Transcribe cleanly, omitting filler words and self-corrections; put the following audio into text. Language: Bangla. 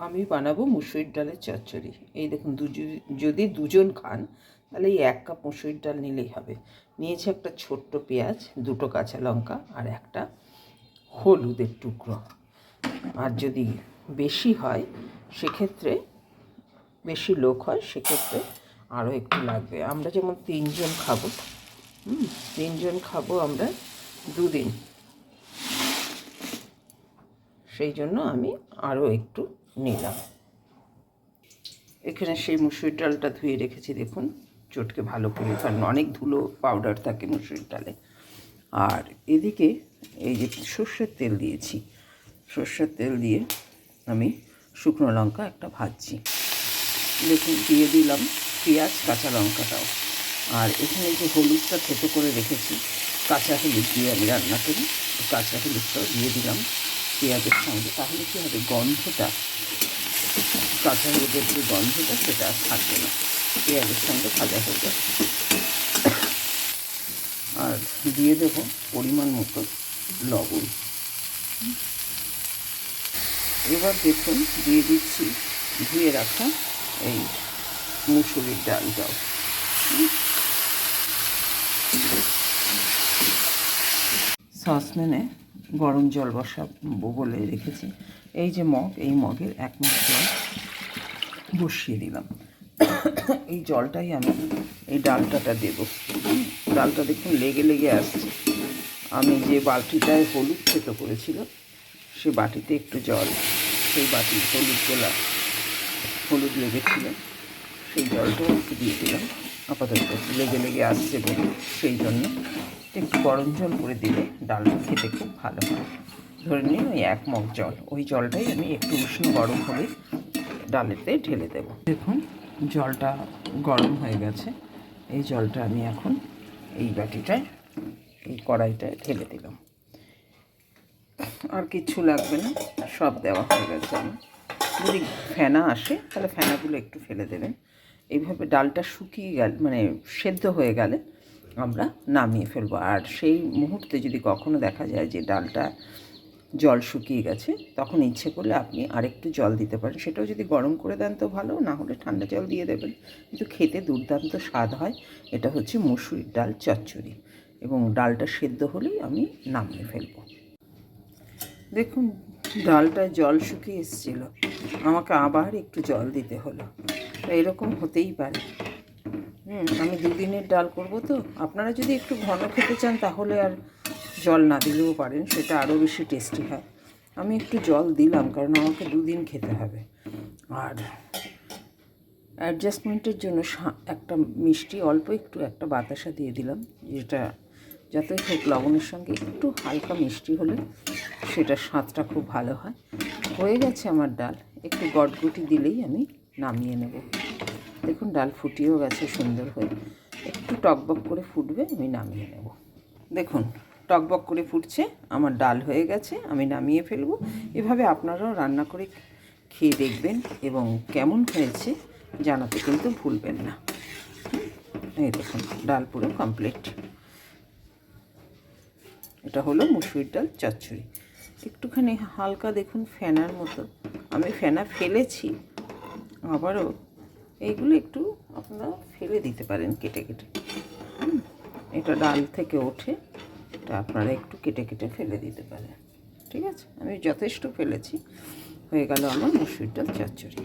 আমি বানাবো মুসুরির ডালের চচ্চড়ি। এই দেখুন, যদি দুজন খান তাহলে এই 1 কাপ মুসুরির ডাল নিলেই হবে। নিয়েছি একটা ছোট্ট পেঁয়াজ, 2টো কাঁচা লঙ্কা আর একটা হলুদের টুকরো। আর যদি বেশি হয় সেক্ষেত্রে, বেশি লোক হয় সেক্ষেত্রে আরও একটু লাগবে। আমরা যেমন 3 জন খাবো, 3 জন খাবো আমরা 2 দিন, সেই জন্য আমি আরও একটু নিলাম। এখানে সেই মুসুরির ডালটা ধুয়ে রেখেছি, দেখুন চটকে ভালো করে, কারণ অনেক ধুলো পাউডার থাকে মুসুরির ডালে। আর এদিকে এই যে সর্ষের তেল দিয়েছি, সর্ষের তেল দিয়ে আমি শুকনো লঙ্কা একটা ভাজছি। দেখুন দিয়ে দিলাম পেঁয়াজ, কাঁচা লঙ্কাটাও। আর এখানে যে হলুদটা থেতো করে রেখেছি, কাঁচা হলুদ দিয়ে আমি রান্না করি, কাঁচা হলুদটাও দিয়ে দিলাম পেঁয়াজের সঙ্গে। তাহলে কী হবে, গন্ধটা, কাঁচা হলুদের যে গন্ধটা সেটা আর থাকবে না, পেঁয়াজের সঙ্গে ভাজা হয়ে যাবে। আর দিয়ে দেবো পরিমাণ মতো লবণ। এবার দেখুন দিয়ে দিচ্ছি ধুয়ে রাখা এই মুসুরির ডালটাও। সসপ্যানে গরম জল বসাবো বলে রেখেছি। এই যে মগ, এই মগের 1 মগ জল বসিয়ে দিলাম। এই জলটাই আমি এই ডালটাটা দেব। ডালটা দেখুন লেগে লেগে আসছে। আমি যে বালতিটায় হলুদ থেতো করেছিল সে বাটিতে একটু জল, সেই বাটি হলুদ লেগেছিল, সেই জলটাও একটু দিয়ে দিলাম। আপাতত লেগে লেগে আসছে বলে সেই জন্য একটু গরম জল করে দিলে ডালটা খেতে খুব ভালো হয়। ধরে নিন ওই 1 মগ জল, ওই জলটাই আমি একটু উষ্ণ গরম হলে ডালেতে ঢেলে দেব। দেখুন জলটা গরম হয়ে গেছে, এই জলটা আমি এখন এই বাটিটায়, এই কড়াইটায় ঢেলে দিলাম। আর কিচ্ছু লাগবে না, সব দেওয়া হয়ে গেছে আমার। যদি ফেনা আসে তাহলে ফেনাগুলো একটু ফেলে দেবেন। এইভাবে ডালটা শুকিয়ে গেলে, মানে সেদ্ধ হয়ে গেলে আমরা নামিয়ে ফেলবো। আর সেই মুহূর্তে যদি কখনো দেখা যায় যে ডালটা জল শুকিয়ে গেছে, তখন ইচ্ছে করলে আপনি আরেকটু জল দিতে পারেন। সেটাও যদি গরম করে দেন তো ভালো, না হলে ঠান্ডা জল দিয়ে দেবেন। কিন্তু খেতে দুর্দান্ত স্বাদ হয়। এটা হচ্ছে মুসুরির ডাল চচ্চড়ি, এবং ডালটা সেদ্ধ হলেই আমি নামিয়ে ফেলবো। দেখুন ডালটা জল শুকিয়ে এসেছিলো, আমাকে আবার একটু জল দিতে হলো। এরকম হতেই পারে। আমি 2 দিনের ডাল করব তো। আপনারা যদি একটু ঘন খেতে চান তাহলে আর জল না দিলেও পারেন, সেটা আরও বেশি টেস্টি হয়। আমি একটু জল দিলাম কারণ আমাকে 2 দিন খেতে হবে। আর অ্যাডজাস্টমেন্টের জন্য একটা মিষ্টি, অল্প একটু একটা বাতাসা দিয়ে দিলাম, যেটা যাতে হোক লবণের সঙ্গে একটু হালকা মিষ্টি হলে সেটার স্বাদটা খুব ভালো হয়। হয়ে গেছে আমার ডাল, একটু গটগটি দিলেই আমি নামিয়ে নেব। দেখুন ডাল ফুটিয়েও গেছে সুন্দর হয়ে, একটু টকবক করে ফুটবে, আমি নামিয়ে নেব। দেখুন টকবক করে ফুটছে, আমার ডাল হয়ে গেছে, আমি নামিয়ে ফেলবো। এভাবে আপনারাও রান্না করে খেয়ে দেখবেন এবং কেমন হয়েছে জানাতে কিন্তু ভুলবেন না। এই দেখুন ডাল পুরো কমপ্লিট। এটা হলো মুসুরির ডাল চচ্চড়ি। একটুখানি হালকা দেখুন ফেনার মতো, আমি ফেনা ফেলেছি, আবারও এইগুলো একটু আপনারা ফেলে দিতে পারেন কেটে কেটে। এটা ডাল থেকে ওঠে, এটা আপনারা একটু কেটে কেটে ফেলে দিতে পারেন। ঠিক আছে, আমি যথেষ্ট ফেলেছি। হয়ে গেল আমার মুসুরির ডাল চচ্চড়ি।